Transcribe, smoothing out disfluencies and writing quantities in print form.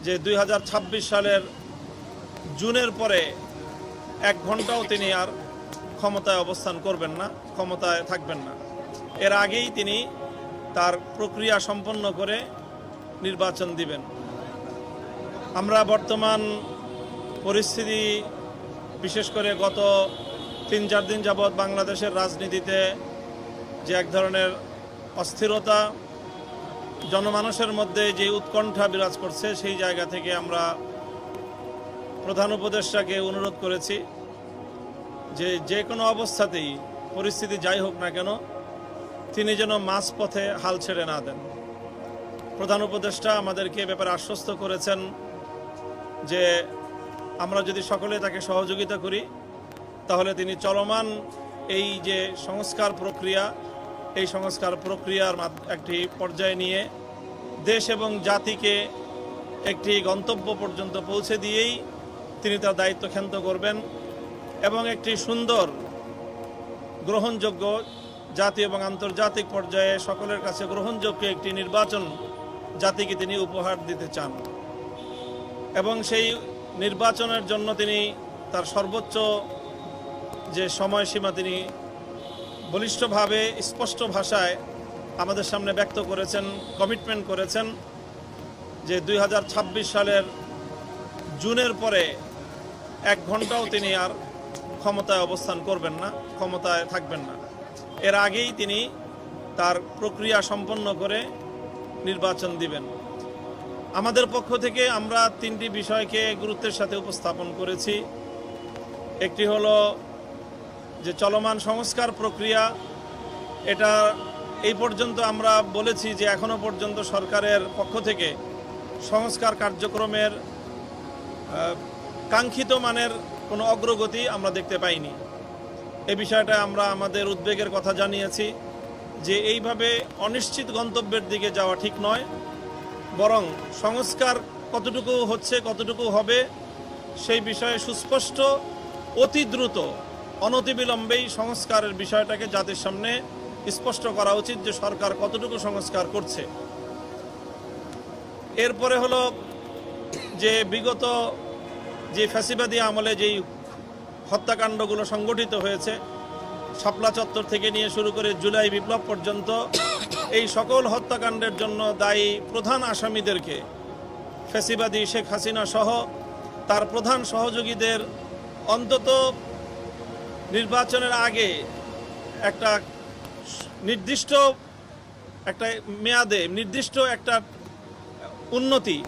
যে 2026 সালের জুনের পরে 1 ঘন্টাও তিনি আর ক্ষমতায় অবস্থান করবেন না, ক্ষমতায় থাকবেন না। এর আগেই তিনি তার প্রক্রিয়া সম্পন্ন করে নির্বাচন দিবেন। আমরা বর্তমান পরিস্থিতি, বিশেষ করে গত 3-4 দিন যাবৎ বাংলাদেশের রাজনীতিতে যে এক ধরনের অস্থিরতা, জনমানুষের মধ্যে যে উৎকণ্ঠা বিরাজ করছে, সেই জায়গা থেকে আমরা প্রধান উপদেষ্টাকে অনুরোধ করেছি যে কোনো অবস্থাতেই পরিস্থিতি যাই হোক না কেন তিনি যেন মাঝপথে হাল ছেড়ে না দেন। প্রধান উপদেষ্টা আমাদেরকে এ ব্যাপারে আশ্বস্ত করেছেন যে আমরা যদি সকলে তাকে সহযোগিতা করি তাহলে তিনি চলমান এই যে সংস্কার প্রক্রিয়া, এই সংস্কার প্রক্রিয়ার একটি পর্যায়ে নিয়ে দেশ এবং জাতিকে একটি গন্তব্য পর্যন্ত পৌঁছে দিয়েই তিনি তার দায়িত্ব ক্ষান্ত করবেন এবং একটি সুন্দর, গ্রহণযোগ্য, জাতীয় এবং আন্তর্জাতিক পর্যায়ে সকলের কাছে গ্রহণযোগ্য একটি নির্বাচন জাতিকে তিনি উপহার দিতে চান এবং সেই নির্বাচনের জন্য তিনি তার সর্বোচ্চ যে সময়সীমা তিনি বলিষ্ঠভাবে, স্পষ্ট ভাষায় আমাদের সামনে ব্যক্ত করেছেন, কমিটমেন্ট করেছেন যে 2026 সালের জুনের পরে 1 ঘন্টাও তিনি আর ক্ষমতায় অবস্থান করবেন না, ক্ষমতায় থাকবেন না। এর আগেই তিনি তার প্রক্রিয়া সম্পন্ন করে নির্বাচন দিবেন। আমাদের পক্ষ থেকে আমরা 3টি বিষয়কে গুরুত্বের সাথে উপস্থাপন করেছি। একটি হলো যে চলমান সংস্কার প্রক্রিয়া, এটা এই পর্যন্ত আমরা বলেছি যে এখনো পর্যন্ত সরকারের পক্ষ থেকে সংস্কার কার্যক্রমের কাঙ্ক্ষিত মানের কোনো অগ্রগতি আমরা দেখতে পাইনি। এই বিষয়টা আমরা আমাদের উদ্বেগের কথা জানিয়েছি যে এইভাবে অনিশ্চিত গন্তব্যের দিকে যাওয়া ঠিক নয়, বরং সংস্কার কতটুকু হচ্ছে, কতটুকু হবে সেই বিষয়ে সুস্পষ্ট, অতি দ্রুত, অনতিবিলম্বেই সংস্কারের বিষয়টাকে জাতির সামনে স্পষ্ট করা উচিত যে সরকার কতটুকু সংস্কার করছে। এরপরে হলো যে বিগত যে ফ্যাসিবাদী আমলে যেই হত্যাকাণ্ডগুলো সংগঠিত হয়েছে, শাপলা চত্বর থেকে নিয়ে শুরু করে জুলাই বিপ্লব পর্যন্ত, এই সকল হত্যাকাণ্ডের জন্য দায়ী প্রধান আসামিদেরকে, ফ্যাসিবাদী শেখ হাসিনা সহ তার প্রধান সহযোগীদের অন্তত নির্বাচনের আগে একটা নির্দিষ্ট একটা মেয়াদে, নির্দিষ্ট একটা উন্নতি